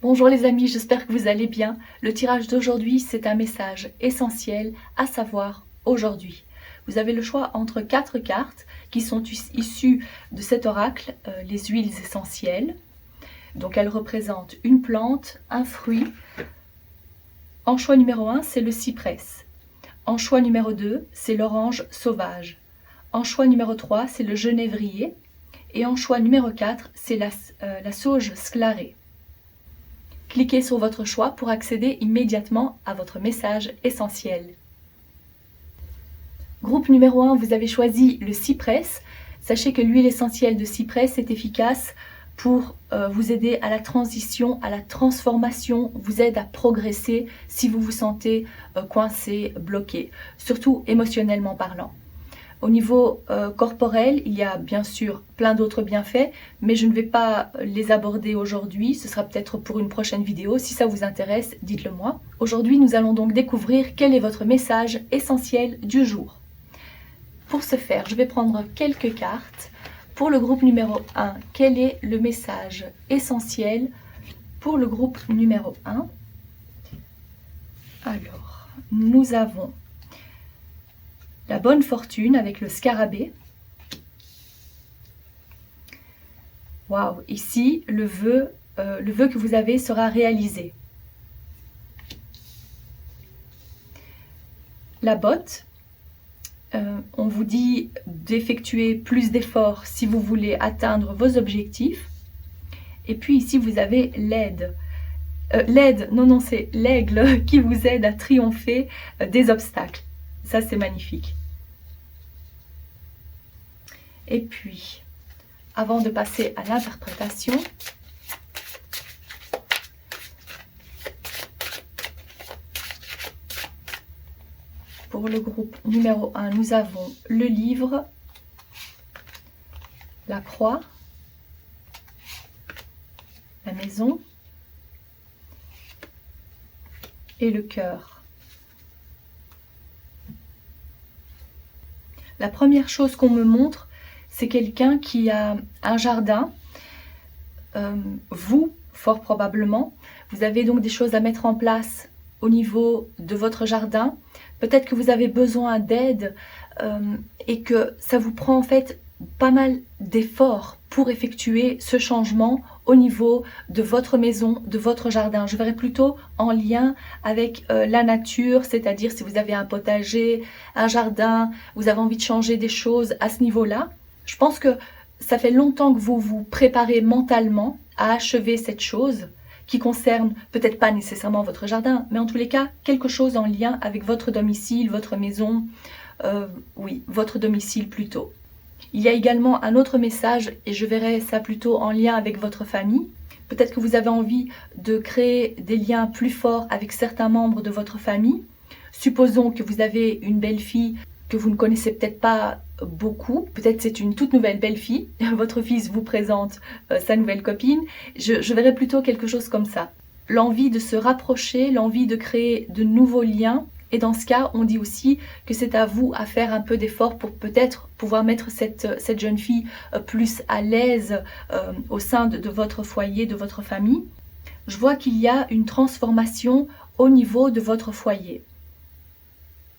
Bonjour les amis, j'espère que vous allez bien. Le tirage d'aujourd'hui, c'est un message essentiel, à savoir aujourd'hui. Vous avez le choix entre 4 cartes qui sont issues de cet oracle, les huiles essentielles. Donc elles représentent une plante, un fruit. En choix numéro 1, c'est le cyprès. En choix numéro 2, c'est l'orange sauvage. En choix numéro 3, c'est le genévrier. Et en choix numéro 4, c'est la sauge sclarée. Cliquez sur votre choix pour accéder immédiatement à votre message essentiel. Groupe numéro 1, vous avez choisi le cyprès. Sachez que l'huile essentielle de cyprès est efficace pour vous aider à la transition, à la transformation, vous aide à progresser si vous vous sentez coincé, bloqué, surtout émotionnellement parlant. Au niveau corporel, il y a bien sûr plein d'autres bienfaits, mais je ne vais pas les aborder aujourd'hui. Ce sera peut-être pour une prochaine vidéo. Si ça vous intéresse, dites-le moi. Aujourd'hui, nous allons donc découvrir quel est votre message essentiel du jour. Pour ce faire, je vais prendre quelques cartes. Pour le groupe numéro 1, quel est le message essentiel pour le groupe numéro 1? Alors, nous avons la bonne fortune avec le scarabée. Waouh, ici, le vœu que vous avez sera réalisé. La botte, on vous dit d'effectuer plus d'efforts si vous voulez atteindre vos objectifs. Et puis ici, vous avez l'aide. C'est l'aigle qui vous aide à triompher des obstacles. Ça, c'est magnifique. Et puis, avant de passer à l'interprétation, pour le groupe numéro 1, nous avons le livre, la croix, la maison et le cœur. La première chose qu'on me montre, c'est quelqu'un qui a un jardin. Vous, fort probablement, vous avez donc des choses à mettre en place au niveau de votre jardin. Peut-être que vous avez besoin d'aide et que ça vous prend en fait pas mal d'efforts pour effectuer ce changement au niveau de votre maison, de votre jardin. Je verrais plutôt en lien avec la nature, c'est-à-dire si vous avez un potager, un jardin, vous avez envie de changer des choses à ce niveau-là. Je pense que ça fait longtemps que vous vous préparez mentalement à achever cette chose qui concerne peut-être pas nécessairement votre jardin, mais en tous les cas, quelque chose en lien avec votre domicile, votre maison, oui, votre domicile plutôt. Il y a également un autre message, et je verrai ça plutôt en lien avec votre famille. Peut-être que vous avez envie de créer des liens plus forts avec certains membres de votre famille. Supposons que vous avez une belle-fille que vous ne connaissez peut-être pas beaucoup, peut-être c'est une toute nouvelle belle-fille, votre fils vous présente sa nouvelle copine, je verrais plutôt quelque chose comme ça. L'envie de se rapprocher, l'envie de créer de nouveaux liens, et dans ce cas, on dit aussi que c'est à vous à faire un peu d'effort pour peut-être pouvoir mettre cette jeune fille plus à l'aise au sein de votre foyer, de votre famille. Je vois qu'il y a une transformation au niveau de votre foyer.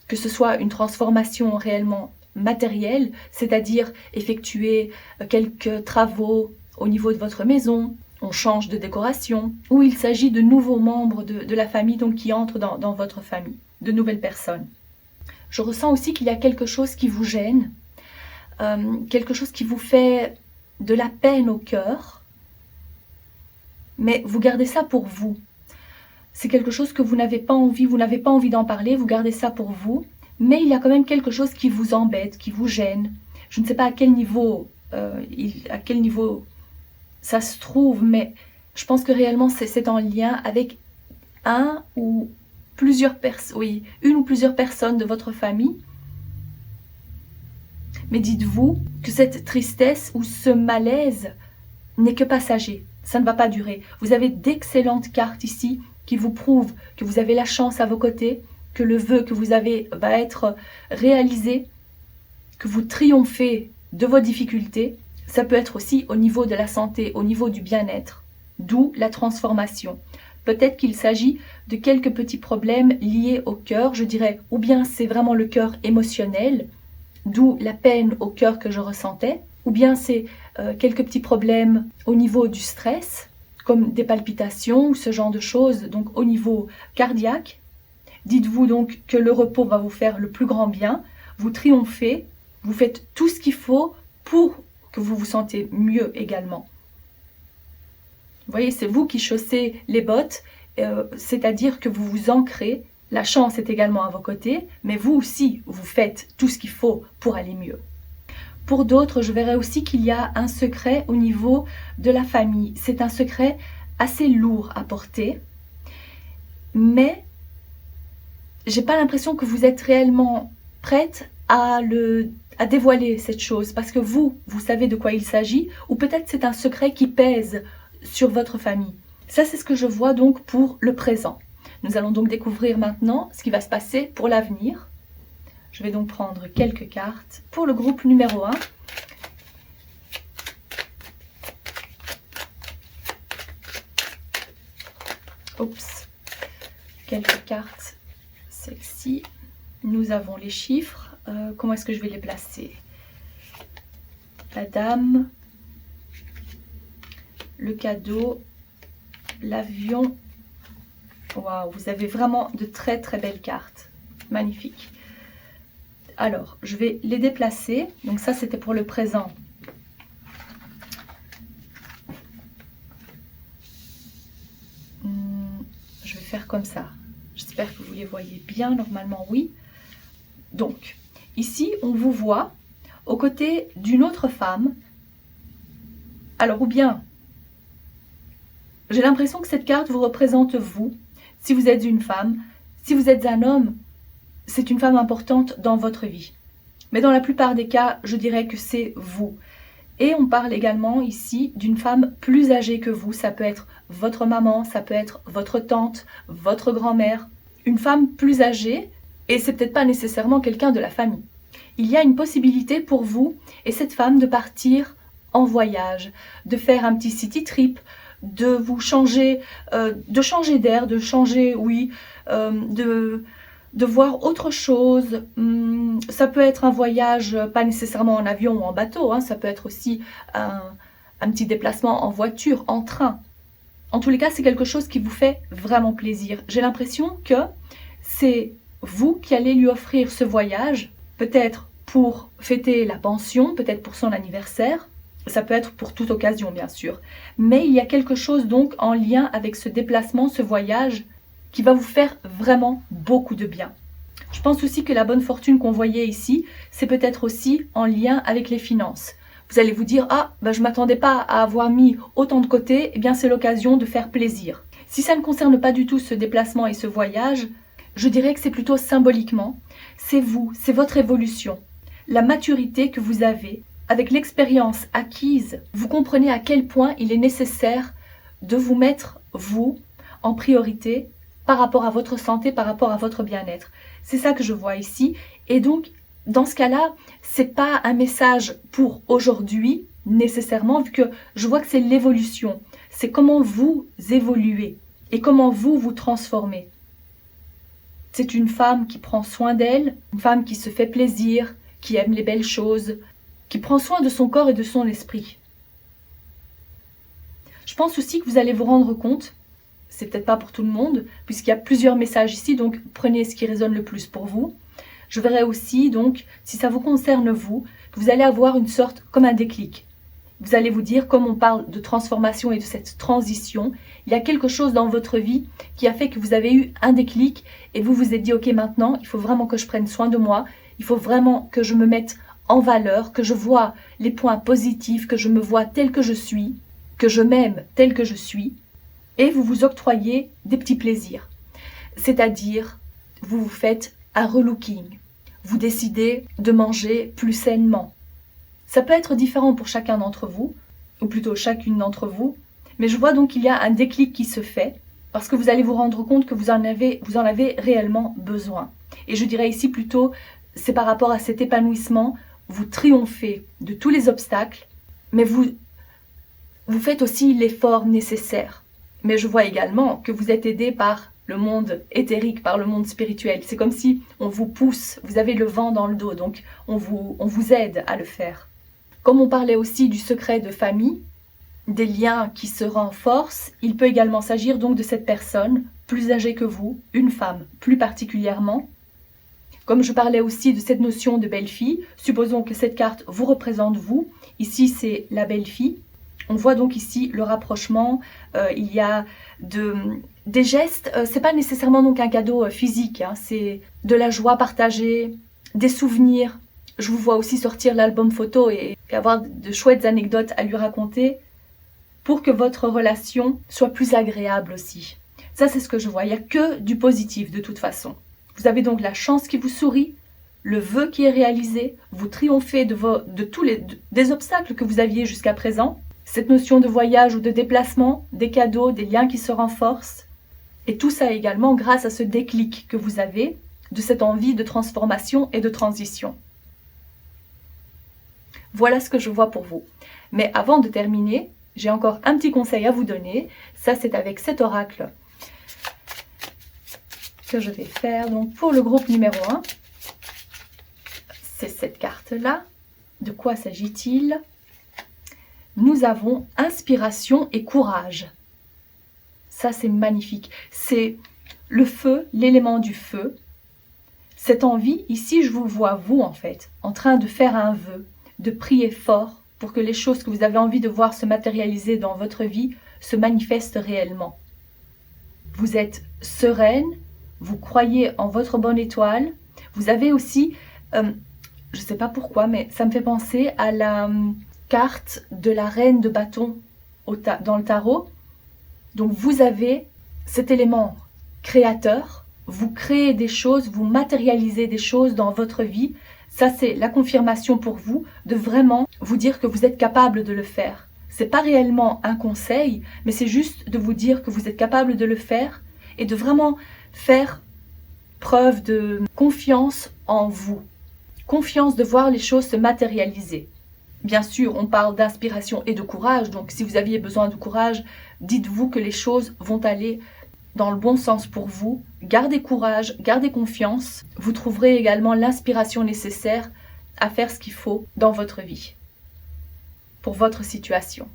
Que ce soit une transformation réellement matérielle, c'est-à-dire effectuer quelques travaux au niveau de votre maison, on change de décoration, ou il s'agit de nouveaux membres de la famille donc qui entrent dans votre famille, de nouvelles personnes. Je ressens aussi qu'il y a quelque chose qui vous gêne, quelque chose qui vous fait de la peine au cœur, mais vous gardez ça pour vous. C'est quelque chose que vous n'avez pas envie d'en parler, vous gardez ça pour vous, mais il y a quand même quelque chose qui vous embête, qui vous gêne. Je ne sais pas à quel niveau ça se trouve, mais Je pense que réellement c'est en lien avec une ou plusieurs personnes de votre famille. Mais dites-vous que cette tristesse ou ce malaise n'est que passager. Ça ne va pas durer. Vous avez d'excellentes cartes ici qui vous prouvent que vous avez la chance à vos côtés, que le vœu que vous avez va être réalisé, que vous triomphez de vos difficultés. Ça peut être aussi au niveau de la santé, au niveau du bien-être, d'où la transformation. Peut-être qu'il s'agit de quelques petits problèmes liés au cœur, je dirais, ou bien c'est vraiment le cœur émotionnel, d'où la peine au cœur que je ressentais, ou bien c'est quelques petits problèmes au niveau du stress, comme des palpitations ou ce genre de choses, donc au niveau cardiaque. Dites-vous donc que le repos va vous faire le plus grand bien, vous triomphez, vous faites tout ce qu'il faut pour que vous vous sentez mieux également. Vous voyez, c'est vous qui chaussez les bottes, c'est-à-dire que vous vous ancrez. La chance est également à vos côtés, mais vous aussi, vous faites tout ce qu'il faut pour aller mieux. Pour d'autres, je verrai aussi qu'il y a un secret au niveau de la famille. C'est un secret assez lourd à porter, mais j'ai pas l'impression que vous êtes réellement prête à dévoiler cette chose, parce que vous savez de quoi il s'agit, ou peut-être c'est un secret qui pèse sur votre famille. Ça, c'est ce que je vois donc pour le présent. Nous allons donc découvrir maintenant ce qui va se passer pour l'avenir. Je vais donc prendre quelques cartes pour le groupe numéro 1. Oups, quelques cartes sexy. Nous avons les chiffres. Comment est-ce que je vais les placer? La dame, le cadeau, l'avion. Waouh, vous avez vraiment de très très belles cartes. Magnifique. Alors, je vais les déplacer. Donc ça, c'était pour le présent. Je vais faire comme ça. J'espère que vous les voyez bien. Normalement, oui. Donc, ici, on vous voit aux côtés d'une autre femme. Alors, ou bien, j'ai l'impression que cette carte vous représente vous. Si vous êtes une femme, si vous êtes un homme, c'est une femme importante dans votre vie. Mais dans la plupart des cas, je dirais que c'est vous. Et on parle également ici d'une femme plus âgée que vous. Ça peut être votre maman, ça peut être votre tante, votre grand-mère. Une femme plus âgée, et c'est peut-être pas nécessairement quelqu'un de la famille. Il y a une possibilité pour vous et cette femme de partir en voyage, de faire un petit city trip, de vous changer, d'air, de changer, oui, de voir autre chose. Ça peut être un voyage, pas nécessairement en avion ou en bateau, hein, ça peut être aussi un petit déplacement en voiture, en train. En tous les cas, c'est quelque chose qui vous fait vraiment plaisir. J'ai l'impression que c'est vous qui allez lui offrir ce voyage, peut-être pour fêter la pension, peut-être pour son anniversaire. Ça peut être pour toute occasion, bien sûr. Mais il y a quelque chose donc en lien avec ce déplacement, ce voyage, qui va vous faire vraiment beaucoup de bien. Je pense aussi que la bonne fortune qu'on voyait ici, c'est peut-être aussi en lien avec les finances. Vous allez vous dire, ah, ben je ne m'attendais pas à avoir mis autant de côté, eh bien c'est l'occasion de faire plaisir. Si ça ne concerne pas du tout ce déplacement et ce voyage, je dirais que c'est plutôt symboliquement. C'est vous, c'est votre évolution. La maturité que vous avez, avec l'expérience acquise, vous comprenez à quel point il est nécessaire de vous mettre, vous, en priorité par rapport à votre santé, par rapport à votre bien-être. C'est ça que je vois ici. Et donc, dans ce cas-là, c'est pas un message pour aujourd'hui, nécessairement, vu que je vois que c'est l'évolution. C'est comment vous évoluez et comment vous vous transformez. C'est une femme qui prend soin d'elle, une femme qui se fait plaisir, qui aime les belles choses, qui prend soin de son corps et de son esprit. Je pense aussi que vous allez vous rendre compte, c'est peut-être pas pour tout le monde, puisqu'il y a plusieurs messages ici, donc prenez ce qui résonne le plus pour vous. Je verrai aussi, donc, si ça vous concerne vous, que vous allez avoir une sorte, comme un déclic. Vous allez vous dire, comme on parle de transformation et de cette transition, il y a quelque chose dans votre vie qui a fait que vous avez eu un déclic et vous vous êtes dit, ok, maintenant, il faut vraiment que je prenne soin de moi, il faut vraiment que je me mette en valeur, que je vois les points positifs, que je me vois tel que je suis, que je m'aime tel que je suis. et vous vous octroyez des petits plaisirs. C'est-à-dire, vous vous faites un relooking, vous décidez de manger plus sainement. Ça peut être différent pour chacun d'entre vous, ou plutôt chacune d'entre vous, mais je vois donc qu'il y a un déclic qui se fait, parce que vous allez vous rendre compte que vous en avez réellement besoin. Et je dirais ici plutôt, c'est par rapport à cet épanouissement, vous triomphez de tous les obstacles, mais vous faites aussi l'effort nécessaire. Mais je vois également que vous êtes aidé par le monde éthérique, par le monde spirituel. C'est comme si on vous pousse, vous avez le vent dans le dos, donc on vous aide à le faire. Comme on parlait aussi du secret de famille, des liens qui se renforcent, il peut également s'agir donc de cette personne plus âgée que vous, une femme plus particulièrement. Comme je parlais aussi de cette notion de belle-fille, supposons que cette carte vous représente vous. Ici, c'est la belle-fille. On voit donc ici le rapprochement. Il y a des gestes. C'est pas nécessairement donc un cadeau physique. Hein, c'est de la joie partagée, des souvenirs. Je vous vois aussi sortir l'album photo et avoir de chouettes anecdotes à lui raconter pour que votre relation soit plus agréable aussi. Ça, c'est ce que je vois. Il n'y a que du positif de toute façon. Vous avez donc la chance qui vous sourit, le vœu qui est réalisé, vous triomphez de tous des obstacles que vous aviez jusqu'à présent, cette notion de voyage ou de déplacement, des cadeaux, des liens qui se renforcent, et tout ça également grâce à ce déclic que vous avez de cette envie de transformation et de transition. Voilà ce que je vois pour vous. Mais avant de terminer, j'ai encore un petit conseil à vous donner. Ça, c'est avec cet oracle que je vais faire. Donc, pour le groupe numéro 1, c'est cette carte-là. De quoi s'agit-il? Nous avons inspiration et courage. Ça, c'est magnifique. C'est le feu, l'élément du feu. Cette envie, ici, je vous vois, vous, en fait, en train de faire un vœu, de prier fort pour que les choses que vous avez envie de voir se matérialiser dans votre vie se manifestent réellement. Vous êtes sereine, vous croyez en votre bonne étoile. Vous avez aussi, je ne sais pas pourquoi, mais ça me fait penser à la carte de la reine de bâton dans le tarot. Donc vous avez cet élément créateur, vous créez des choses, vous matérialisez des choses dans votre vie. Ça, c'est la confirmation pour vous de vraiment vous dire que vous êtes capable de le faire. C'est pas réellement un conseil, mais c'est juste de vous dire que vous êtes capable de le faire et de vraiment faire preuve de confiance en vous. Confiance de voir les choses se matérialiser. Bien sûr, on parle d'inspiration et de courage, donc si vous aviez besoin de courage, dites-vous que les choses vont aller dans le bon sens pour vous. Gardez courage, gardez confiance. Vous trouverez également l'inspiration nécessaire à faire ce qu'il faut dans votre vie, pour votre situation.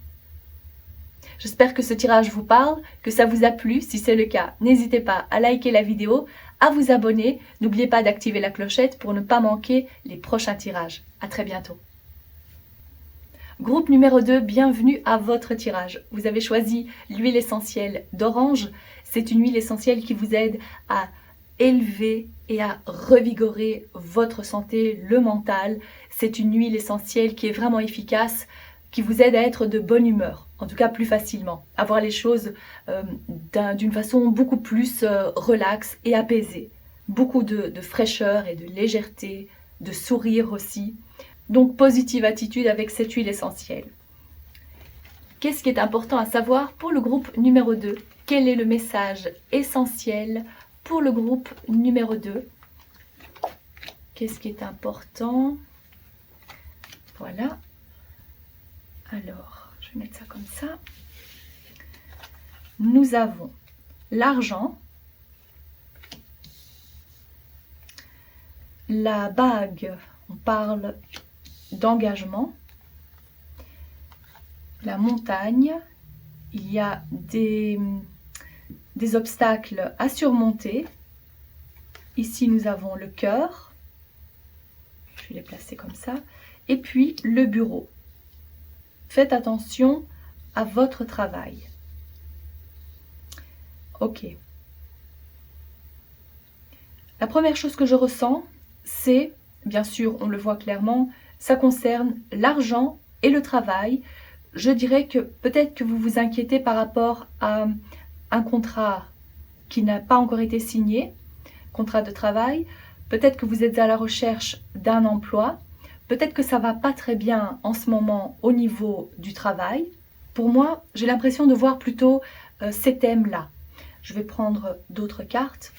J'espère que ce tirage vous parle, que ça vous a plu. Si c'est le cas, n'hésitez pas à liker la vidéo, à vous abonner. N'oubliez pas d'activer la clochette pour ne pas manquer les prochains tirages. À très bientôt. Groupe numéro 2, bienvenue à votre tirage. Vous avez choisi l'huile essentielle d'orange. C'est une huile essentielle qui vous aide à élever et à revigorer votre santé, le mental. C'est une huile essentielle qui est vraiment efficace, qui vous aide à être de bonne humeur, en tout cas plus facilement, à voir les choses d'une façon beaucoup plus relaxe et apaisée. Beaucoup de fraîcheur et de légèreté, de sourire aussi. Donc positive attitude avec cette huile essentielle. Qu'est-ce qui est important à savoir pour le groupe numéro 2? Quel est le message essentiel pour le groupe numéro 2? Qu'est-ce qui est important? Voilà. Alors, je vais mettre ça comme ça. Nous avons l'argent, la bague, on parle d'engagement, la montagne, il y a des obstacles à surmonter. Ici, nous avons le cœur, je vais les placer comme ça, et puis le bureau. Faites attention à votre travail. Ok. La première chose que je ressens, c'est, bien sûr, on le voit clairement, ça concerne l'argent et le travail. Je dirais que peut-être que vous vous inquiétez par rapport à un contrat qui n'a pas encore été signé, contrat de travail. Peut-être que vous êtes à la recherche d'un emploi. Peut-être que ça ne va pas très bien en ce moment au niveau du travail. Pour moi, j'ai l'impression de voir plutôt ces thèmes-là. Je vais prendre d'autres cartes.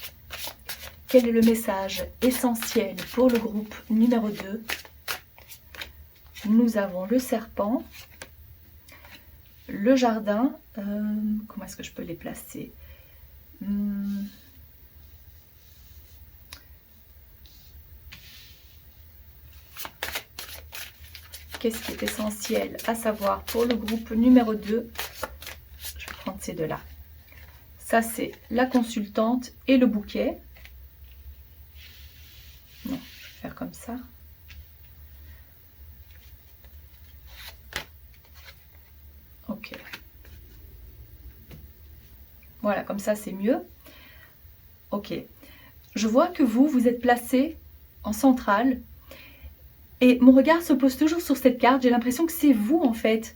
Quel est le message essentiel pour le groupe numéro 2? Nous avons le serpent, le jardin. Comment est-ce que je peux les placer? Qu'est-ce qui est essentiel à savoir pour le groupe numéro 2? Je vais prendre ces deux-là. Ça, c'est la consultante et le bouquet. Non, je vais faire comme ça. Ok. Voilà, comme ça, c'est mieux. Ok. Je vois que vous êtes placé en centrale. Et mon regard se pose toujours sur cette carte. J'ai l'impression que c'est vous, en fait,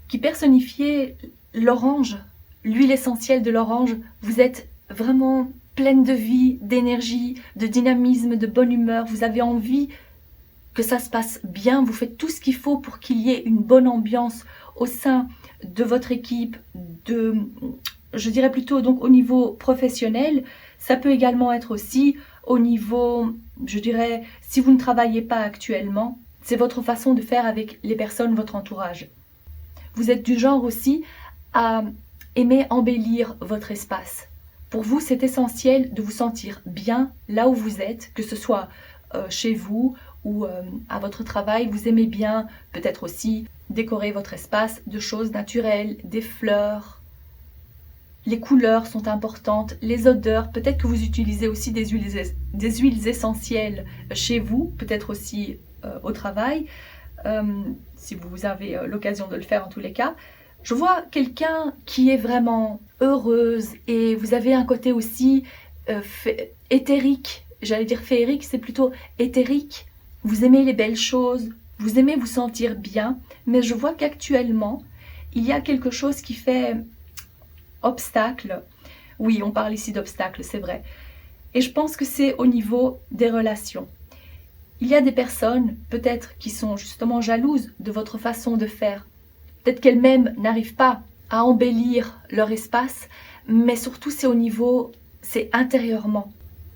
qui personnifiez l'orange, l'huile essentielle de l'orange. Vous êtes vraiment pleine de vie, d'énergie, de dynamisme, de bonne humeur. Vous avez envie que ça se passe bien. Vous faites tout ce qu'il faut pour qu'il y ait une bonne ambiance au sein de votre équipe, je dirais plutôt donc au niveau professionnel. Ça peut également être aussi au niveau, je dirais, si vous ne travaillez pas actuellement, c'est votre façon de faire avec les personnes, votre entourage. Vous êtes du genre aussi à aimer embellir votre espace. Pour vous, c'est essentiel de vous sentir bien là où vous êtes, que ce soit chez vous ou à votre travail. Vous aimez bien peut-être aussi décorer votre espace de choses naturelles, des fleurs. Les couleurs sont importantes, les odeurs. Peut-être que vous utilisez aussi des huiles essentielles chez vous, peut-être aussi au travail, si vous avez l'occasion de le faire en tous les cas. Je vois quelqu'un qui est vraiment heureuse et vous avez un côté aussi éthérique. J'allais dire féerique, c'est plutôt éthérique. Vous aimez les belles choses, vous aimez vous sentir bien, mais je vois qu'actuellement, il y a quelque chose qui fait obstacle. Oui, on parle ici d'obstacle, c'est vrai. Et je pense que c'est au niveau des relations. Il y a des personnes, peut-être, qui sont justement jalouses de votre façon de faire. Peut-être qu'elles-mêmes n'arrivent pas à embellir leur espace, mais surtout c'est au niveau, c'est intérieurement.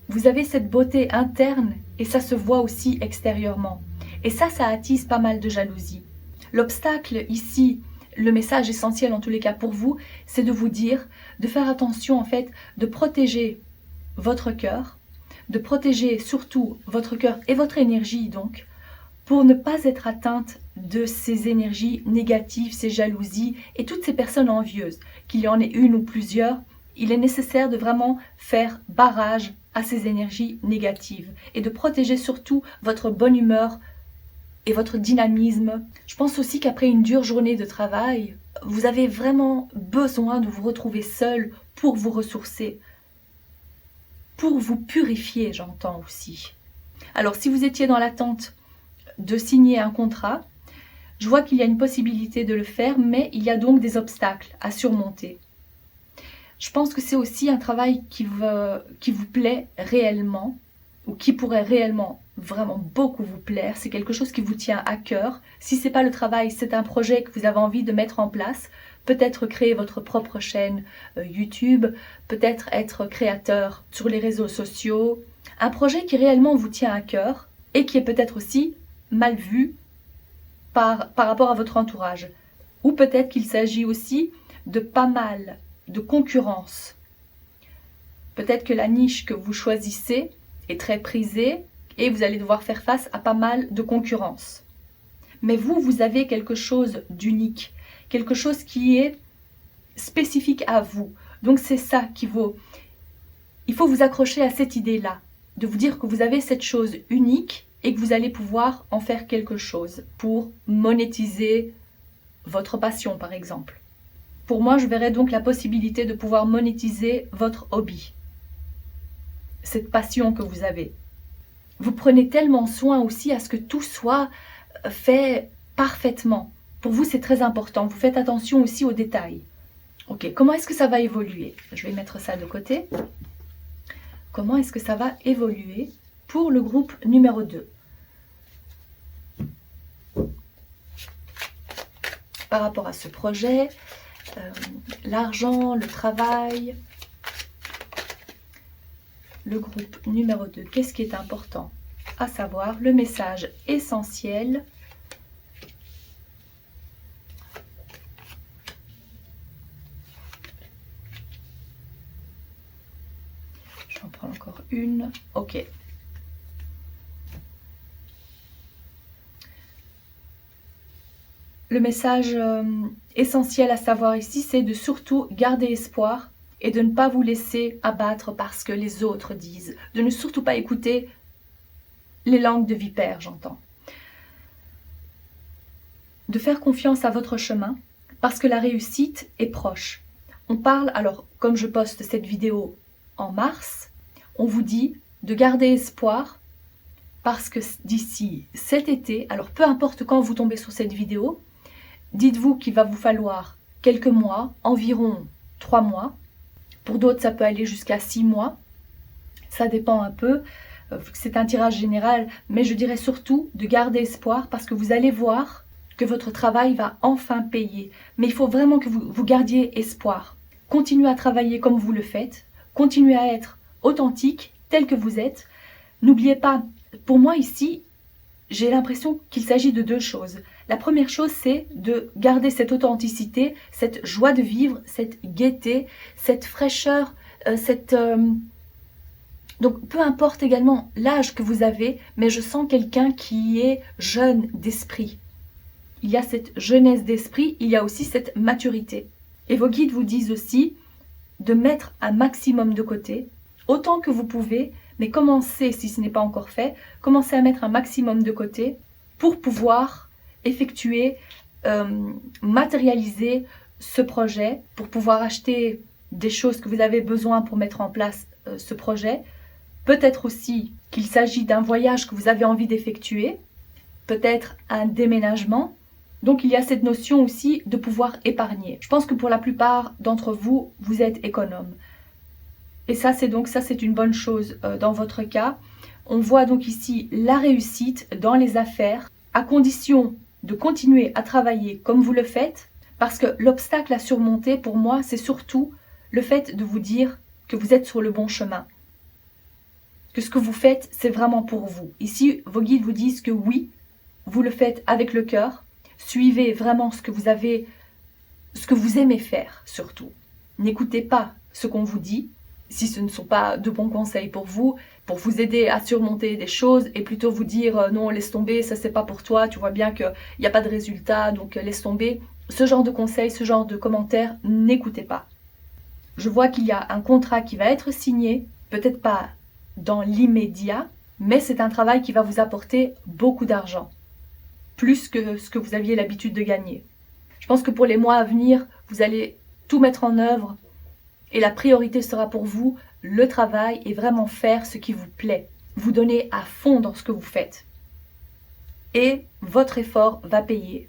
Vous avez cette beauté interne et ça se voit aussi extérieurement. Et ça attise pas mal de jalousie. L'obstacle ici, le message essentiel en tous les cas pour vous, c'est de vous dire, de faire attention en fait, de protéger votre cœur, de protéger surtout votre cœur et votre énergie donc, pour ne pas être atteinte de ces énergies négatives, ces jalousies et toutes ces personnes envieuses, qu'il y en ait une ou plusieurs. Il est nécessaire de vraiment faire barrage à ces énergies négatives et de protéger surtout votre bonne humeur et votre dynamisme. Je pense aussi qu'après une dure journée de travail, vous avez vraiment besoin de vous retrouver seul pour vous ressourcer, pour vous purifier, j'entends aussi. Alors si vous étiez dans l'attente de signer un contrat, je vois qu'il y a une possibilité de le faire, mais il y a donc des obstacles à surmonter. Je pense que c'est aussi un travail qui vous plaît réellement, ou qui pourrait réellement vraiment beaucoup vous plaire. C'est quelque chose qui vous tient à cœur. Si ce n'est pas le travail, c'est un projet que vous avez envie de mettre en place. Peut-être créer votre propre chaîne YouTube, peut-être être créateur sur les réseaux sociaux. Un projet qui réellement vous tient à cœur et qui est peut-être aussi mal vu par rapport à votre entourage. Ou peut-être qu'il s'agit aussi de pas mal de concurrence. Peut-être que la niche que vous choisissez est très prisée et vous allez devoir faire face à pas mal de concurrence. Mais vous avez quelque chose d'unique, quelque chose qui est spécifique à vous. Donc c'est ça qui vaut. Il faut vous accrocher à cette idée-là, de vous dire que vous avez cette chose unique et que vous allez pouvoir en faire quelque chose pour monétiser votre passion, par exemple. Pour moi, je verrais donc la possibilité de pouvoir monétiser votre hobby, cette passion que vous avez. Vous prenez tellement soin aussi à ce que tout soit fait parfaitement. Pour vous, c'est très important. Vous faites attention aussi aux détails. Ok, comment est-ce que ça va évoluer? Je vais mettre ça de côté. Comment est-ce que ça va évoluer pour le groupe numéro 2? Par rapport à ce projet, l'argent, le travail, le groupe numéro 2, qu'est-ce qui est important à savoir? Le message essentiel. J'en prends encore une. Ok. Le message essentiel à savoir ici, c'est de surtout garder espoir et de ne pas vous laisser abattre par ce que les autres disent. De ne surtout pas écouter les langues de vipère, j'entends. De faire confiance à votre chemin parce que la réussite est proche. On parle, alors comme je poste cette vidéo en mars, on vous dit de garder espoir parce que d'ici cet été, alors peu importe quand vous tombez sur cette vidéo, dites-vous qu'il va vous falloir quelques mois, environ 3 mois. Pour d'autres, ça peut aller jusqu'à 6 mois. Ça dépend un peu, c'est un tirage général, mais je dirais surtout de garder espoir parce que vous allez voir que votre travail va enfin payer. Mais il faut vraiment que vous gardiez espoir. Continuez à travailler comme vous le faites. Continuez à être authentique, tel que vous êtes. N'oubliez pas, pour moi ici, j'ai l'impression qu'il s'agit de 2 choses. La première chose, c'est de garder cette authenticité, cette joie de vivre, cette gaieté, cette fraîcheur, Donc, peu importe également l'âge que vous avez, mais je sens quelqu'un qui est jeune d'esprit. Il y a cette jeunesse d'esprit, il y a aussi cette maturité. Et vos guides vous disent aussi de mettre un maximum de côté, autant que vous pouvez, mais commencez, si ce n'est pas encore fait, commencez à mettre un maximum de côté pour pouvoir effectuer, matérialiser ce projet, pour pouvoir acheter des choses que vous avez besoin pour mettre en place ce projet. Peut-être aussi qu'il s'agit d'un voyage que vous avez envie d'effectuer, peut-être un déménagement. Donc il y a cette notion aussi de pouvoir épargner. Je pense que pour la plupart d'entre vous, vous êtes économe. Et ça c'est une bonne chose dans votre cas. On voit donc ici la réussite dans les affaires, à condition de continuer à travailler comme vous le faites, parce que l'obstacle à surmonter pour moi, c'est surtout le fait de vous dire que vous êtes sur le bon chemin. Que ce que vous faites, c'est vraiment pour vous. Ici, vos guides vous disent que oui, vous le faites avec le cœur. Suivez vraiment ce que vous aimez faire, surtout. N'écoutez pas ce qu'on vous dit, si ce ne sont pas de bons conseils pour vous aider à surmonter des choses, et plutôt vous dire non, laisse tomber, ça c'est pas pour toi, tu vois bien qu'il n'y a pas de résultat, donc laisse tomber. Ce genre de conseils, ce genre de commentaires, n'écoutez pas. Je vois qu'il y a un contrat qui va être signé, peut-être pas dans l'immédiat, mais c'est un travail qui va vous apporter beaucoup d'argent, plus que ce que vous aviez l'habitude de gagner. Je pense que pour les mois à venir, vous allez tout mettre en œuvre et la priorité sera pour vous le travail et vraiment faire ce qui vous plaît. Vous donner à fond dans ce que vous faites. Et votre effort va payer.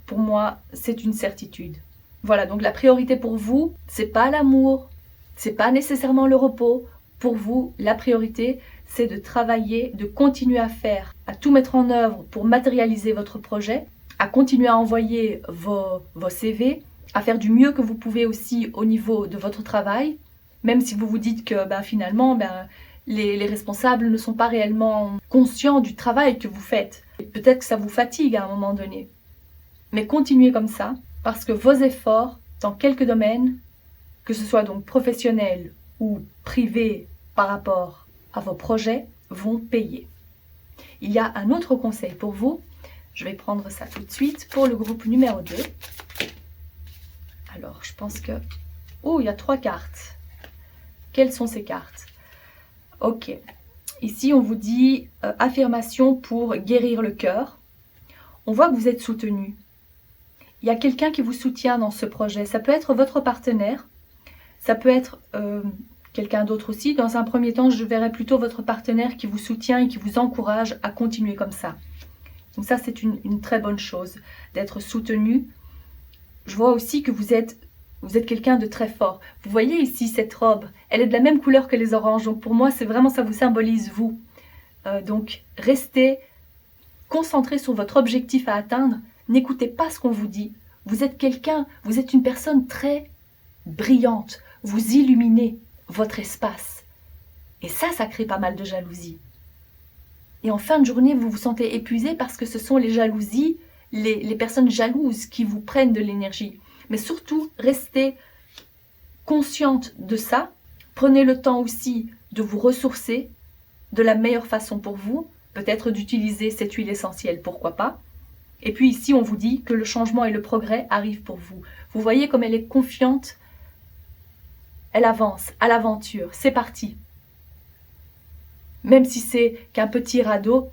Pour moi, c'est une certitude. Voilà, donc la priorité pour vous, c'est pas l'amour, c'est pas nécessairement le repos. Pour vous, la priorité, c'est de travailler, de continuer à faire, à tout mettre en œuvre pour matérialiser votre projet, à continuer à envoyer vos CV, à faire du mieux que vous pouvez aussi au niveau de votre travail, même si vous vous dites que finalement, les responsables ne sont pas réellement conscients du travail que vous faites. Peut-être que ça vous fatigue à un moment donné. Mais continuez comme ça, parce que vos efforts, dans quelques domaines, que ce soit donc professionnel ou privé par rapport à vos projets, vont payer. Il y a un autre conseil pour vous. Je vais prendre ça tout de suite pour le groupe numéro 2. Alors, je pense que... Oh, il y a 3 cartes. Quelles sont ces cartes? Ok. Ici, on vous dit affirmation pour guérir le cœur. On voit que vous êtes soutenu. Il y a quelqu'un qui vous soutient dans ce projet. Ça peut être votre partenaire. Ça peut être quelqu'un d'autre aussi. Dans un premier temps, je verrai plutôt votre partenaire qui vous soutient et qui vous encourage à continuer comme ça. Donc ça, c'est une très bonne chose, d'être soutenu. Je vois aussi que vous êtes Vous êtes quelqu'un de très fort. Vous voyez ici cette robe, elle est de la même couleur que les oranges. Donc pour moi, c'est vraiment, ça vous symbolise vous. Donc restez concentré sur votre objectif à atteindre. N'écoutez pas ce qu'on vous dit. Vous êtes quelqu'un, vous êtes une personne très brillante. Vous illuminez votre espace. Et ça crée pas mal de jalousie. Et en fin de journée, vous vous sentez épuisé parce que ce sont les jalousies, les personnes jalouses qui vous prennent de l'énergie. Mais surtout, restez consciente de ça. Prenez le temps aussi de vous ressourcer de la meilleure façon pour vous. Peut-être d'utiliser cette huile essentielle, pourquoi pas. Et puis ici, on vous dit que le changement et le progrès arrivent pour vous. Vous voyez comme elle est confiante. Elle avance à l'aventure. C'est parti. Même si c'est qu'un petit radeau,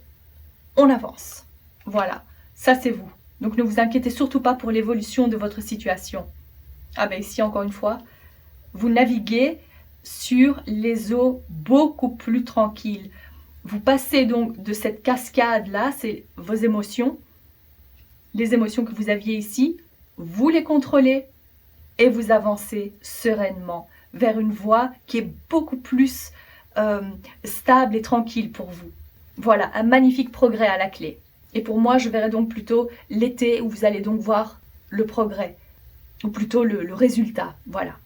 on avance. Voilà, ça c'est vous. Donc ne vous inquiétez surtout pas pour l'évolution de votre situation. Ah ben ici encore une fois, vous naviguez sur les eaux beaucoup plus tranquilles. Vous passez donc de cette cascade-là, c'est vos émotions, les émotions que vous aviez ici, vous les contrôlez et vous avancez sereinement vers une voie qui est beaucoup plus stable et tranquille pour vous. Voilà, un magnifique progrès à la clé. Et pour moi, je verrai donc plutôt l'été où vous allez donc voir le progrès, ou plutôt le résultat. Voilà.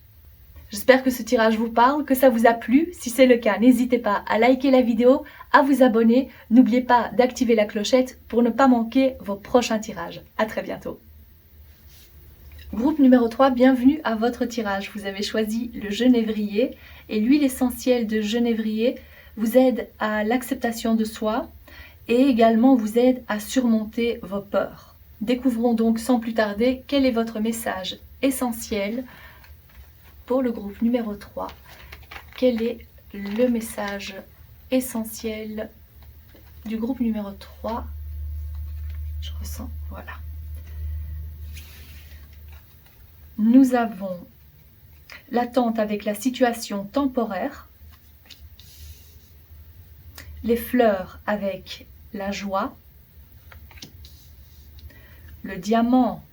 J'espère que ce tirage vous parle, que ça vous a plu. Si c'est le cas, n'hésitez pas à liker la vidéo, à vous abonner. N'oubliez pas d'activer la clochette pour ne pas manquer vos prochains tirages. À très bientôt. Groupe numéro 3, bienvenue à votre tirage. Vous avez choisi le genévrier et l'huile essentielle de genévrier vous aide à l'acceptation de soi et également vous aide à surmonter vos peurs. Découvrons donc sans plus tarder quel est votre message essentiel pour le groupe numéro 3. Quel est le message essentiel du groupe numéro 3? Je ressens, voilà. Nous avons l'attente avec la situation temporaire, les fleurs avec la joie, le diamant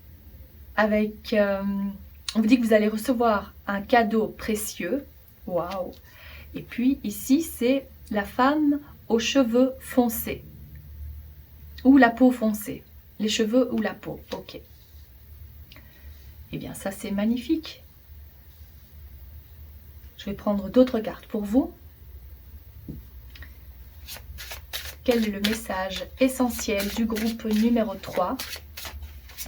avec... on vous dit que vous allez recevoir un cadeau précieux. Waouh! Et puis ici, c'est la femme aux cheveux foncés. Ou la peau foncée. Les cheveux ou la peau. Ok. Eh bien, ça, c'est magnifique. Je vais prendre d'autres cartes pour vous. Quel est le message essentiel du groupe numéro 3?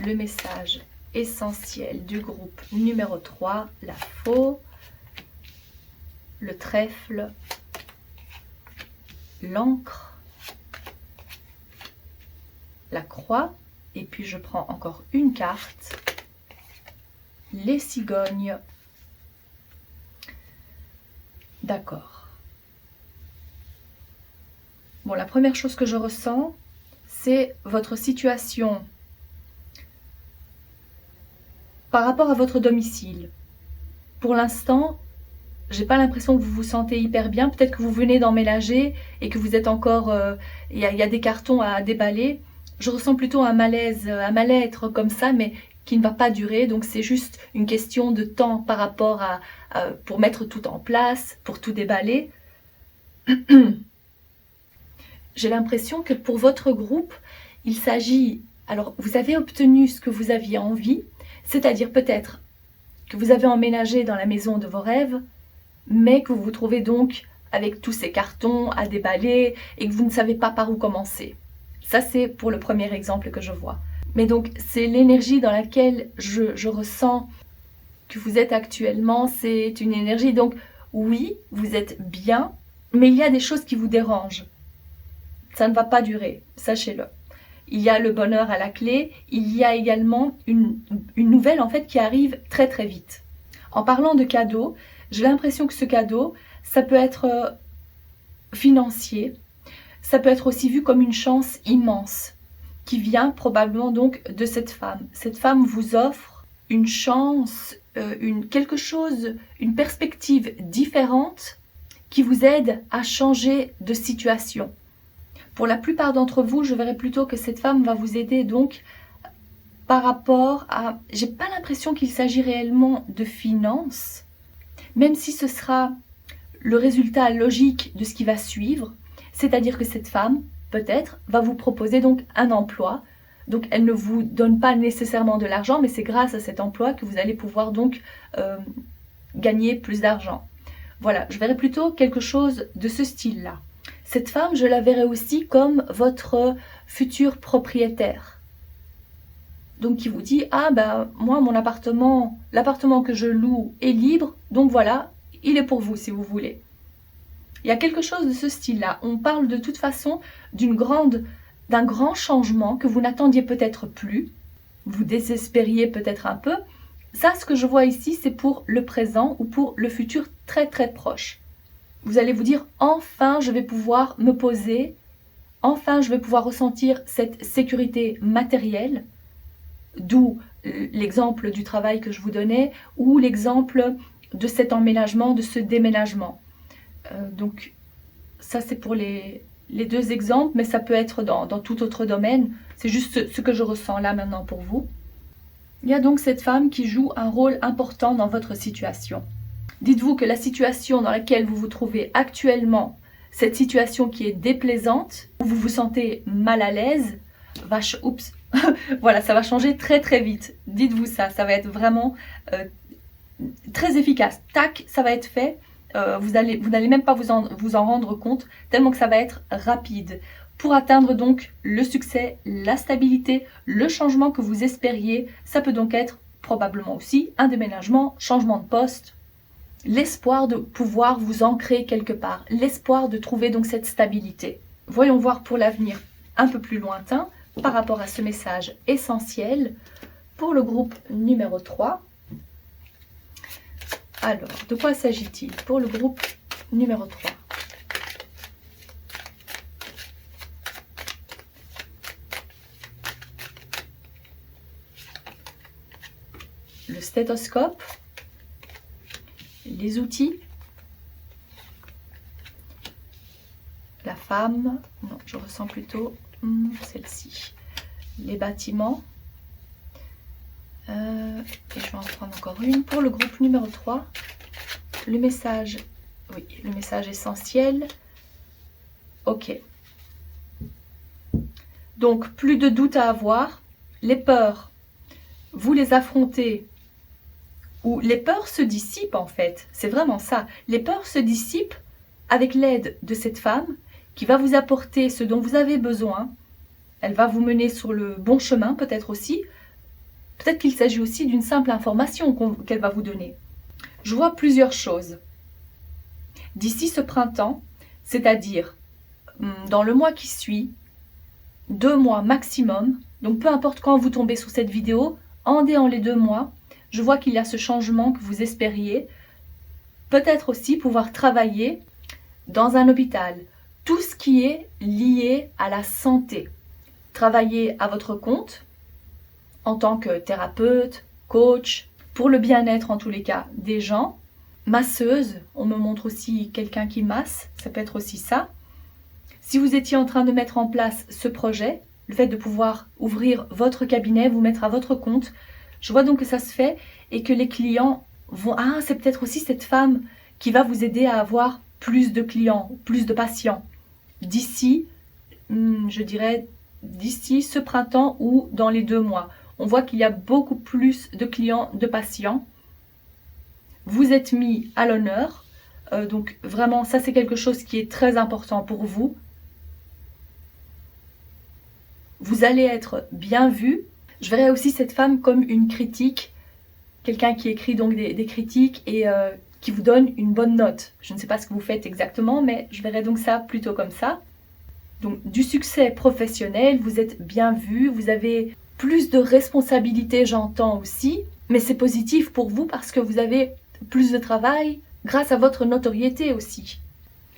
Le message essentiel du groupe numéro 3, la faux, le trèfle, l'encre, la croix, et puis je prends encore une carte, les cigognes. D'accord. Bon, la première chose que je ressens, c'est votre situation par rapport à votre domicile. Pour l'instant, j'ai pas l'impression que vous vous sentez hyper bien. Peut-être que vous venez d'emménager et que vous êtes encore... Il y a des cartons à déballer. Je ressens plutôt un malaise, un mal-être comme ça, mais qui ne va pas durer. Donc c'est juste une question de temps par rapport à... pour mettre tout en place, pour tout déballer. J'ai l'impression que pour votre groupe, il s'agit... Alors, vous avez obtenu ce que vous aviez envie, c'est-à-dire peut-être que vous avez emménagé dans la maison de vos rêves, mais que vous vous trouvez donc avec tous ces cartons à déballer et que vous ne savez pas par où commencer. Ça, c'est pour le premier exemple que je vois. Mais donc, c'est l'énergie dans laquelle je ressens que vous êtes actuellement. C'est une énergie, donc oui, vous êtes bien, mais il y a des choses qui vous dérangent. Ça ne va pas durer, sachez-le. Il y a le bonheur à la clé, il y a également une nouvelle en fait qui arrive très très vite. En parlant de cadeau, j'ai l'impression que ce cadeau, ça peut être financier, ça peut être aussi vu comme une chance immense qui vient probablement donc de cette femme. Cette femme vous offre une chance, quelque chose, une perspective différente qui vous aide à changer de situation. Pour la plupart d'entre vous, je verrai plutôt que cette femme va vous aider donc par rapport à... J'ai pas l'impression qu'il s'agit réellement de finances, même si ce sera le résultat logique de ce qui va suivre, c'est-à-dire que cette femme, peut-être, va vous proposer donc un emploi. Donc elle ne vous donne pas nécessairement de l'argent, mais c'est grâce à cet emploi que vous allez pouvoir donc gagner plus d'argent. Voilà, je verrais plutôt quelque chose de ce style-là. Cette femme, je la verrais aussi comme votre futur propriétaire. Donc qui vous dit, ah ben moi mon appartement, l'appartement que je loue est libre, donc voilà, il est pour vous si vous voulez. Il y a quelque chose de ce style-là. On parle de toute façon d'un grand changement que vous n'attendiez peut-être plus. Vous désespériez peut-être un peu. Ça, ce que je vois ici, c'est pour le présent ou pour le futur très très proche. Vous allez vous dire, enfin je vais pouvoir me poser, enfin je vais pouvoir ressentir cette sécurité matérielle, d'où l'exemple du travail que je vous donnais, ou l'exemple de cet emménagement, de ce déménagement. Donc ça c'est pour les deux exemples, mais ça peut être dans tout autre domaine. C'est juste ce que je ressens là maintenant pour vous. Il y a donc cette femme qui joue un rôle important dans votre situation. Dites-vous que la situation dans laquelle vous vous trouvez actuellement, cette situation qui est déplaisante, où vous vous sentez mal à l'aise, voilà, ça va changer très très vite. Dites-vous ça, ça va être vraiment très efficace. Tac, ça va être fait. Vous n'allez même pas vous en rendre compte, tellement que ça va être rapide. Pour atteindre donc le succès, la stabilité, le changement que vous espériez, ça peut donc être probablement aussi un déménagement, changement de poste, l'espoir de pouvoir vous ancrer quelque part, l'espoir de trouver donc cette stabilité. Voyons voir pour l'avenir un peu plus lointain par rapport à ce message essentiel pour le groupe numéro 3. Alors, de quoi s'agit-il pour le groupe numéro 3? Le stéthoscope, les outils, la femme, non, je ressens plutôt celle-ci, les bâtiments, et je vais en prendre encore une. Pour le groupe numéro 3, le message, oui, le message essentiel, ok. Donc, plus de doute à avoir, les peurs, vous les affrontez, ou les peurs se dissipent en fait, c'est vraiment ça. Les peurs se dissipent avec l'aide de cette femme qui va vous apporter ce dont vous avez besoin. Elle va vous mener sur le bon chemin peut-être aussi. Peut-être qu'il s'agit aussi d'une simple information qu'elle va vous donner. Je vois plusieurs choses. D'ici ce printemps, c'est-à-dire dans le mois qui suit, 2 mois maximum, donc peu importe quand vous tombez sur cette vidéo, en les 2 mois, je vois qu'il y a ce changement que vous espériez. Peut-être aussi pouvoir travailler dans un hôpital. Tout ce qui est lié à la santé. Travailler à votre compte en tant que thérapeute, coach, pour le bien-être en tous les cas des gens. Masseuse, on me montre aussi quelqu'un qui masse, ça peut être aussi ça. Si vous étiez en train de mettre en place ce projet, le fait de pouvoir ouvrir votre cabinet, vous mettre à votre compte, je vois donc que ça se fait et que les clients vont... Ah, c'est peut-être aussi cette femme qui va vous aider à avoir plus de clients, plus de patients. D'ici, je dirais, d'ici ce printemps ou dans les 2 mois. On voit qu'il y a beaucoup plus de clients, de patients. Vous êtes mis à l'honneur. Donc vraiment, ça c'est quelque chose qui est très important pour vous. Vous allez être bien vu. Je verrai aussi cette femme comme une critique. Quelqu'un qui écrit donc des critiques et qui vous donne une bonne note. Je ne sais pas ce que vous faites exactement, mais je verrai donc ça plutôt comme ça. Donc du succès professionnel, vous êtes bien vu, vous avez plus de responsabilités, j'entends aussi, mais c'est positif pour vous parce que vous avez plus de travail grâce à votre notoriété aussi.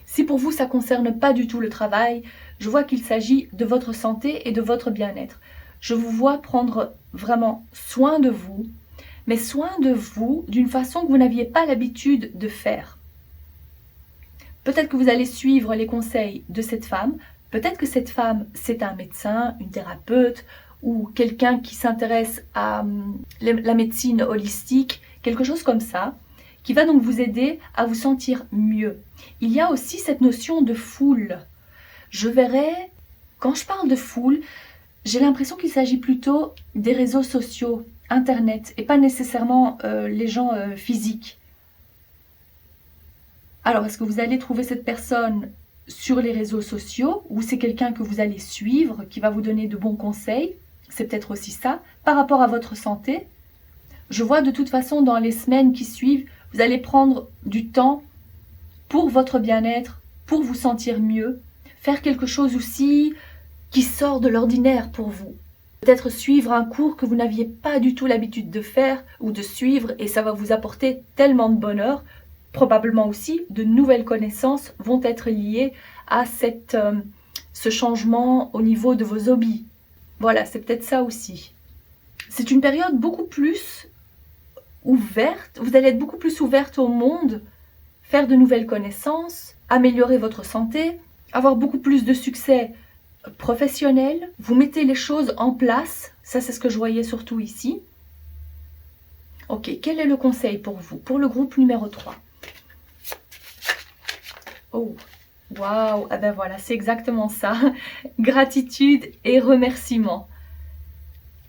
Si pour vous ça ne concerne pas du tout le travail, je vois qu'il s'agit de votre santé et de votre bien-être. Je vous vois prendre vraiment soin de vous, mais soin de vous d'une façon que vous n'aviez pas l'habitude de faire. Peut-être que vous allez suivre les conseils de cette femme, peut-être que cette femme c'est un médecin, une thérapeute ou quelqu'un qui s'intéresse à la médecine holistique, quelque chose comme ça, qui va donc vous aider à vous sentir mieux. Il y a aussi cette notion de foule. Je verrai, quand je parle de foule, j'ai l'impression qu'il s'agit plutôt des réseaux sociaux, Internet, et pas nécessairement les gens physiques. Alors, est-ce que vous allez trouver cette personne sur les réseaux sociaux ou c'est quelqu'un que vous allez suivre, qui va vous donner de bons conseils? C'est peut-être aussi ça. Par rapport à votre santé, je vois de toute façon dans les semaines qui suivent, vous allez prendre du temps pour votre bien-être, pour vous sentir mieux, faire quelque chose aussi qui sort de l'ordinaire pour vous. Peut-être suivre un cours que vous n'aviez pas du tout l'habitude de faire ou de suivre et ça va vous apporter tellement de bonheur. Probablement aussi, de nouvelles connaissances vont être liées à ce changement au niveau de vos hobbies. Voilà, c'est peut-être ça aussi. C'est une période beaucoup plus ouverte, vous allez être beaucoup plus ouverte au monde, faire de nouvelles connaissances, améliorer votre santé, avoir beaucoup plus de succès professionnel. Vous mettez les choses en place, ça c'est ce que je voyais surtout ici. Ok, quel est le conseil pour vous, pour le groupe numéro 3? Oh, waouh, ah ben voilà, c'est exactement ça. Gratitude et remerciement.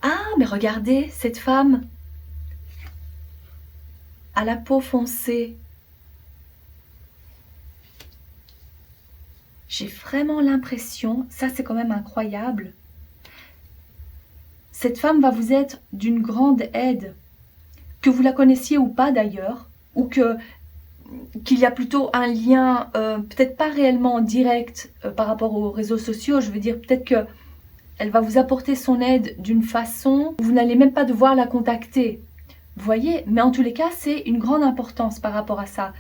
Ah, mais regardez, cette femme à la peau foncée. J'ai vraiment l'impression, ça c'est quand même incroyable, cette femme va vous être d'une grande aide, que vous la connaissiez ou pas d'ailleurs, ou qu'il y a plutôt un lien, peut-être pas réellement direct par rapport aux réseaux sociaux, je veux dire peut-être qu'elle va vous apporter son aide d'une façon où vous n'allez même pas devoir la contacter. Vous voyez, mais en tous les cas, c'est une grande importance par rapport à ça.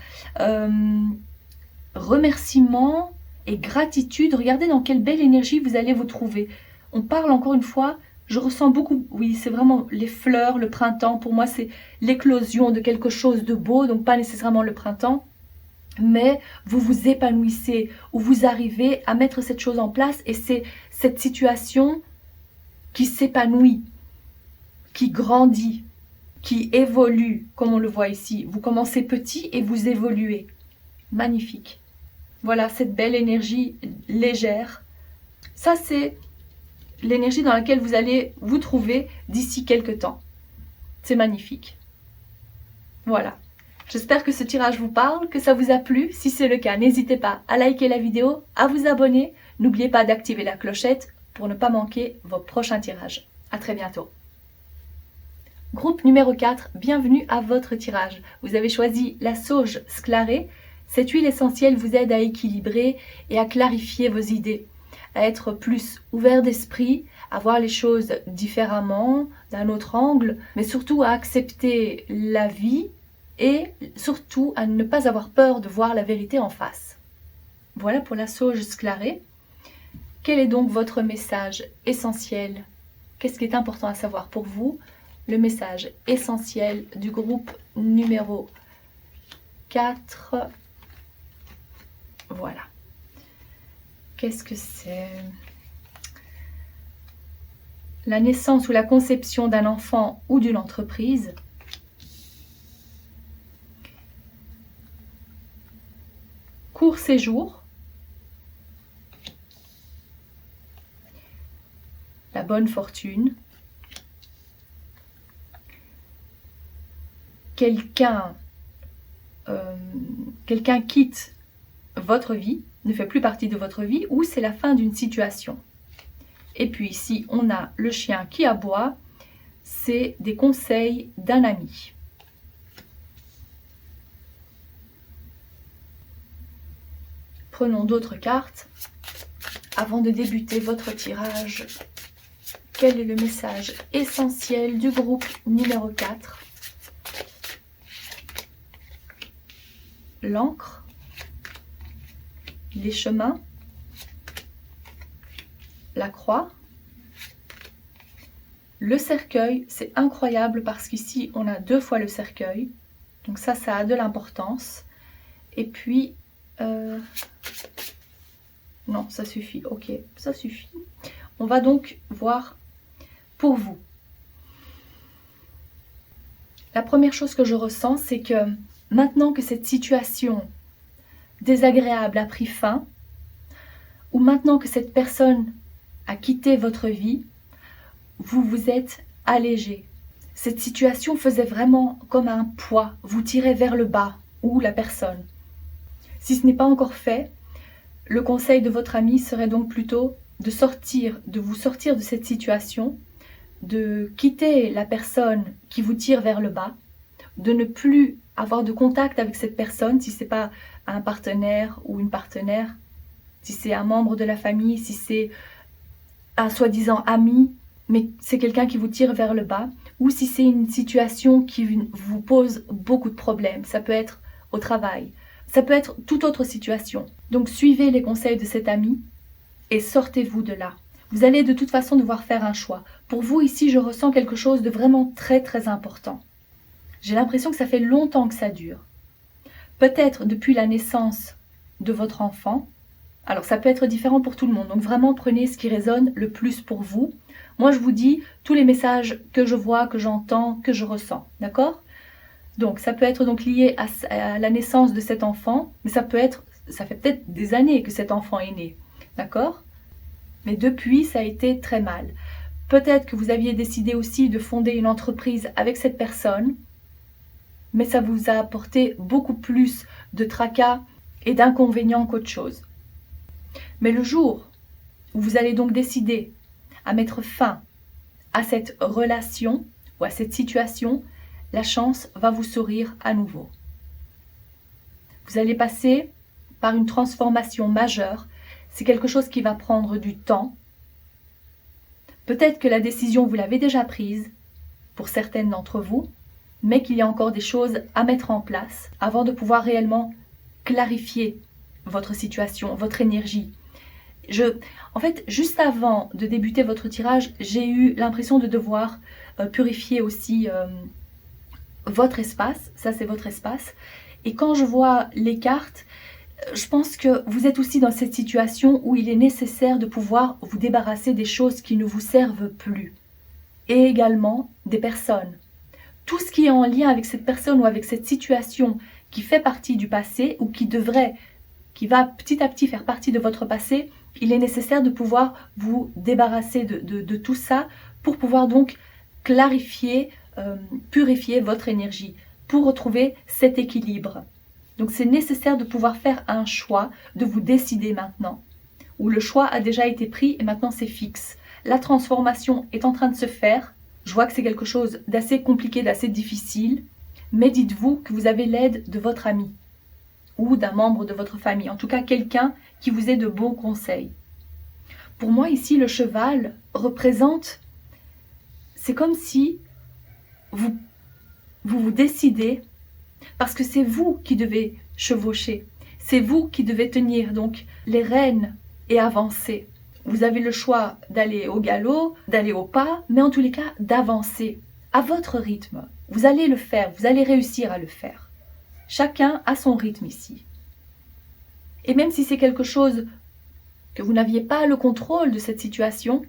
Remerciement et gratitude, regardez dans quelle belle énergie vous allez vous trouver. On parle encore une fois, je ressens beaucoup, oui, c'est vraiment les fleurs, le printemps, pour moi c'est l'éclosion de quelque chose de beau, donc pas nécessairement le printemps, mais vous vous épanouissez, ou vous arrivez à mettre cette chose en place, et c'est cette situation qui s'épanouit, qui grandit, qui évolue, comme on le voit ici. Vous commencez petit et vous évoluez. Magnifique. Voilà, cette belle énergie légère. Ça, c'est l'énergie dans laquelle vous allez vous trouver d'ici quelques temps. C'est magnifique. Voilà. J'espère que ce tirage vous parle, que ça vous a plu. Si c'est le cas, n'hésitez pas à liker la vidéo, à vous abonner. N'oubliez pas d'activer la clochette pour ne pas manquer vos prochains tirages. À très bientôt. Groupe numéro 4, bienvenue à votre tirage. Vous avez choisi la sauge sclarée. Cette huile essentielle vous aide à équilibrer et à clarifier vos idées, à être plus ouvert d'esprit, à voir les choses différemment, d'un autre angle, mais surtout à accepter la vie et surtout à ne pas avoir peur de voir la vérité en face. Voilà pour la sauge sclarée. Quel est donc votre message essentiel? Qu'est-ce qui est important à savoir pour vous? Le message essentiel du groupe numéro 4. Voilà. Qu'est-ce que c'est? La naissance ou la conception d'un enfant ou d'une entreprise. Court séjour. La bonne fortune. Quelqu'un quitte votre vie, ne fait plus partie de votre vie, ou c'est la fin d'une situation. Et puis ici, on a le chien qui aboie, c'est des conseils d'un ami. Prenons d'autres cartes avant de débuter votre tirage. Quel est le message essentiel du groupe numéro 4? L'encre, les chemins, la croix, le cercueil. C'est incroyable parce qu'ici on a 2 fois le cercueil, donc ça a de l'importance. Et puis non, ça suffit, ok, ça suffit. On va donc voir pour vous. La première chose que je ressens, c'est que maintenant que cette situation désagréable a pris fin, ou maintenant que cette personne a quitté votre vie, vous vous êtes allégé. Cette situation faisait vraiment comme un poids, vous tirez vers le bas, ou la personne. Si ce n'est pas encore fait, le conseil de votre ami serait donc plutôt de vous sortir de cette situation, de quitter la personne qui vous tire vers le bas, de ne plus avoir de contact avec cette personne, si ce n'est pas un partenaire ou une partenaire, si c'est un membre de la famille, si c'est un soi-disant ami, mais c'est quelqu'un qui vous tire vers le bas, ou si c'est une situation qui vous pose beaucoup de problèmes. Ça peut être au travail, ça peut être toute autre situation. Donc suivez les conseils de cet ami et sortez-vous de là. Vous allez de toute façon devoir faire un choix. Pour vous ici, je ressens quelque chose de vraiment très très important. J'ai l'impression que ça fait longtemps que ça dure. Peut-être depuis la naissance de votre enfant. Alors ça peut être différent pour tout le monde. Donc vraiment prenez ce qui résonne le plus pour vous. Moi je vous dis tous les messages que je vois, que j'entends, que je ressens. D'accord ? Donc ça peut être donc lié à la naissance de cet enfant. Mais ça fait peut-être des années que cet enfant est né. D'accord ? Mais depuis, ça a été très mal. Peut-être que vous aviez décidé aussi de fonder une entreprise avec cette personne, mais ça vous a apporté beaucoup plus de tracas et d'inconvénients qu'autre chose. Mais le jour où vous allez donc décider à mettre fin à cette relation ou à cette situation, la chance va vous sourire à nouveau. Vous allez passer par une transformation majeure. C'est quelque chose qui va prendre du temps. Peut-être que la décision, vous l'avez déjà prise, pour certaines d'entre vous, mais qu'il y a encore des choses à mettre en place avant de pouvoir réellement clarifier votre situation, votre énergie. En fait, juste avant de débuter votre tirage, j'ai eu l'impression de devoir purifier aussi votre espace. Ça, c'est votre espace. Et quand je vois les cartes, je pense que vous êtes aussi dans cette situation où il est nécessaire de pouvoir vous débarrasser des choses qui ne vous servent plus. Et également des personnes. Tout ce qui est en lien avec cette personne ou avec cette situation qui fait partie du passé ou qui va petit à petit faire partie de votre passé, il est nécessaire de pouvoir vous débarrasser de tout ça pour pouvoir donc clarifier, purifier votre énergie, pour retrouver cet équilibre. Donc c'est nécessaire de pouvoir faire un choix, de vous décider maintenant, où le choix a déjà été pris et maintenant c'est fixe. La transformation est en train de se faire. Je vois que c'est quelque chose d'assez compliqué, d'assez difficile, mais dites-vous que vous avez l'aide de votre ami ou d'un membre de votre famille, en tout cas quelqu'un qui vous ait de bons conseils. Pour moi ici, le cheval représente, c'est comme si vous décidez, parce que c'est vous qui devez chevaucher, c'est vous qui devez tenir donc les rênes et avancer. Vous avez le choix d'aller au galop, d'aller au pas, mais en tous les cas d'avancer à votre rythme. Vous allez le faire, vous allez réussir à le faire. Chacun a son rythme ici. Et même si c'est quelque chose que vous n'aviez pas le contrôle de cette situation,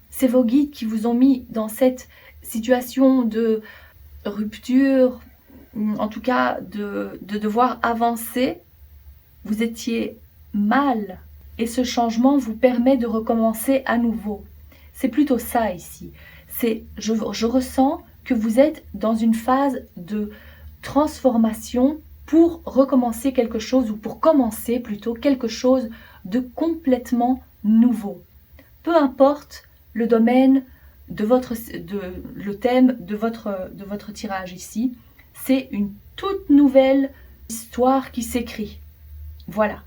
c'est vos guides qui vous ont mis dans cette situation de rupture, en tout cas de devoir avancer. Vous étiez mal et ce changement vous permet de recommencer à nouveau. C'est plutôt ça ici. Je ressens que vous êtes dans une phase de transformation pour recommencer quelque chose ou pour commencer plutôt quelque chose de complètement nouveau. Peu importe le domaine le thème de votre tirage ici, c'est une toute nouvelle histoire qui s'écrit. Voilà.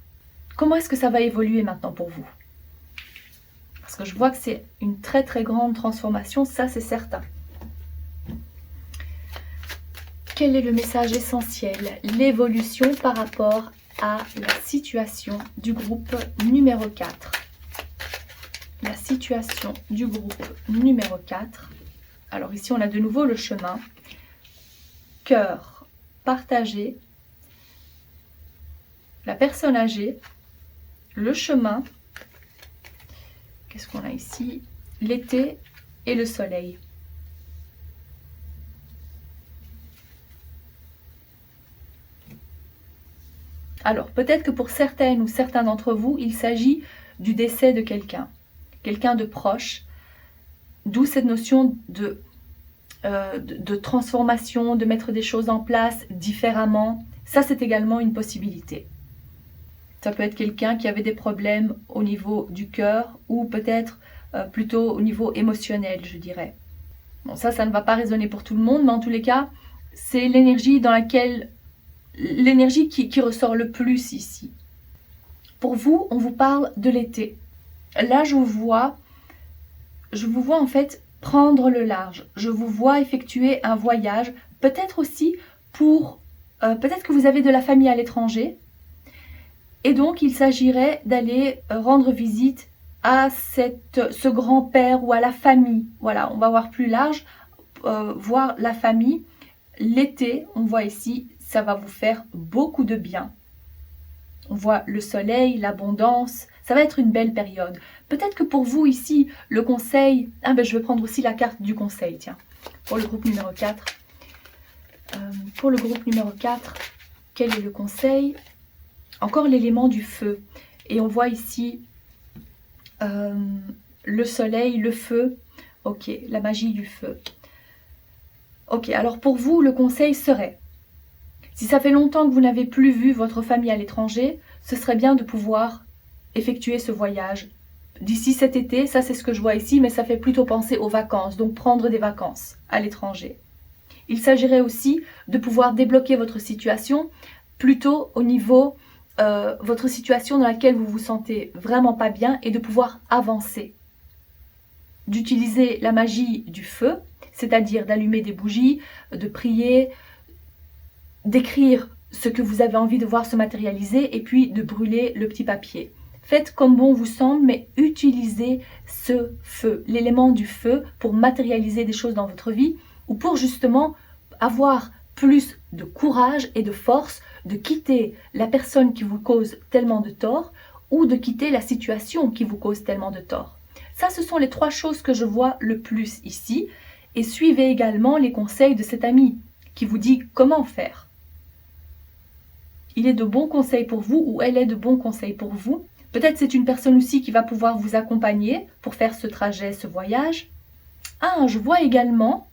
Comment est-ce que ça va évoluer maintenant pour vous? Parce que je vois que c'est une très très grande transformation, ça c'est certain. Quel est le message essentiel? L'évolution par rapport à la situation du groupe numéro 4. La situation du groupe numéro 4. Alors ici on a de nouveau le chemin. Cœur partagé. La personne âgée. Le chemin. Qu'est-ce qu'on a ici? L'été et le soleil. Alors, peut-être que pour certaines ou certains d'entre vous, il s'agit du décès de quelqu'un de proche, d'où cette notion de transformation, de mettre des choses en place différemment. Ça, c'est également une possibilité. Ça peut être quelqu'un qui avait des problèmes au niveau du cœur ou peut-être plutôt au niveau émotionnel, je dirais. Bon, ça ne va pas résonner pour tout le monde, mais en tous les cas, c'est l'énergie dans laquelle l'énergie qui ressort le plus ici. Pour vous, on vous parle de l'été. Là, je vous vois en fait prendre le large. Je vous vois effectuer un voyage, peut-être aussi pour... peut-être que vous avez de la famille à l'étranger, et donc il s'agirait d'aller rendre visite à ce grand-père ou à la famille. Voilà, on va voir plus large, voir la famille. L'été, on voit ici, ça va vous faire beaucoup de bien. On voit le soleil, l'abondance, ça va être une belle période. Peut-être que pour vous ici, le conseil... Ah ben je vais prendre aussi la carte du conseil, tiens, pour le groupe numéro 4. Pour le groupe numéro 4, quel est le conseil? Encore l'élément du feu. Et on voit ici le soleil, le feu. Ok, la magie du feu. Ok, alors pour vous, le conseil serait, si ça fait longtemps que vous n'avez plus vu votre famille à l'étranger, ce serait bien de pouvoir effectuer ce voyage. D'ici cet été, ça c'est ce que je vois ici, mais ça fait plutôt penser aux vacances, donc prendre des vacances à l'étranger. Il s'agirait aussi de pouvoir débloquer votre situation, plutôt au niveau votre situation dans laquelle vous vous sentez vraiment pas bien et de pouvoir avancer. D'utiliser la magie du feu, c'est-à-dire d'allumer des bougies, de prier, d'écrire ce que vous avez envie de voir se matérialiser et puis de brûler le petit papier. Faites comme bon vous semble, mais utilisez ce feu, l'élément du feu pour matérialiser des choses dans votre vie ou pour justement avoir plus de courage et de force de quitter la personne qui vous cause tellement de tort ou de quitter la situation qui vous cause tellement de tort. Ça, ce sont les 3 choses que je vois le plus ici. Et suivez également les conseils de cet ami qui vous dit comment faire. Il est de bons conseils pour vous ou elle est de bons conseils pour vous. Peut-être c'est une personne aussi qui va pouvoir vous accompagner pour faire ce trajet, ce voyage. Ah, je vois également,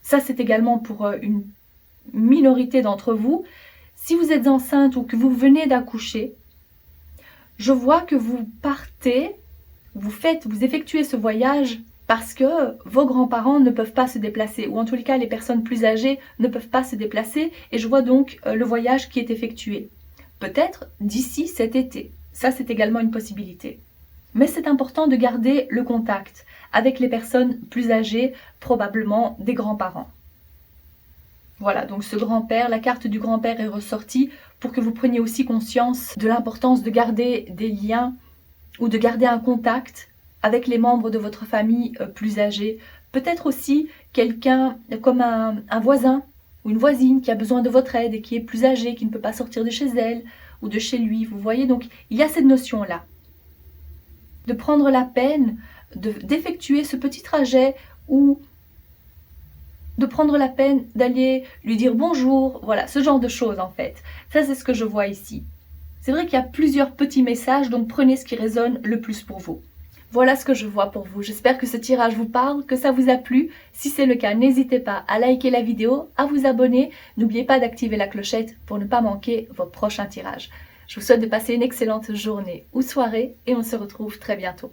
ça c'est également pour une minorité d'entre vous, si vous êtes enceinte ou que vous venez d'accoucher, je vois que vous partez, vous effectuez ce voyage parce que vos grands-parents ne peuvent pas se déplacer, ou en tous les cas les personnes plus âgées ne peuvent pas se déplacer, et je vois donc le voyage qui est effectué. Peut-être d'ici cet été, ça c'est également une possibilité. Mais c'est important de garder le contact avec les personnes plus âgées, probablement des grands-parents. Voilà, donc ce grand-père, la carte du grand-père est ressortie pour que vous preniez aussi conscience de l'importance de garder des liens ou de garder un contact avec les membres de votre famille plus âgés. Peut-être aussi quelqu'un comme un voisin ou une voisine qui a besoin de votre aide et qui est plus âgée, qui ne peut pas sortir de chez elle ou de chez lui. Vous voyez, donc il y a cette notion-là. De prendre la peine d'effectuer ce petit trajet ou de prendre la peine d'aller lui dire bonjour, voilà, ce genre de choses en fait. Ça, c'est ce que je vois ici. C'est vrai qu'il y a plusieurs petits messages, donc prenez ce qui résonne le plus pour vous. Voilà ce que je vois pour vous. J'espère que ce tirage vous parle, que ça vous a plu. Si c'est le cas, n'hésitez pas à liker la vidéo, à vous abonner. N'oubliez pas d'activer la clochette pour ne pas manquer vos prochains tirages. Je vous souhaite de passer une excellente journée ou soirée et on se retrouve très bientôt.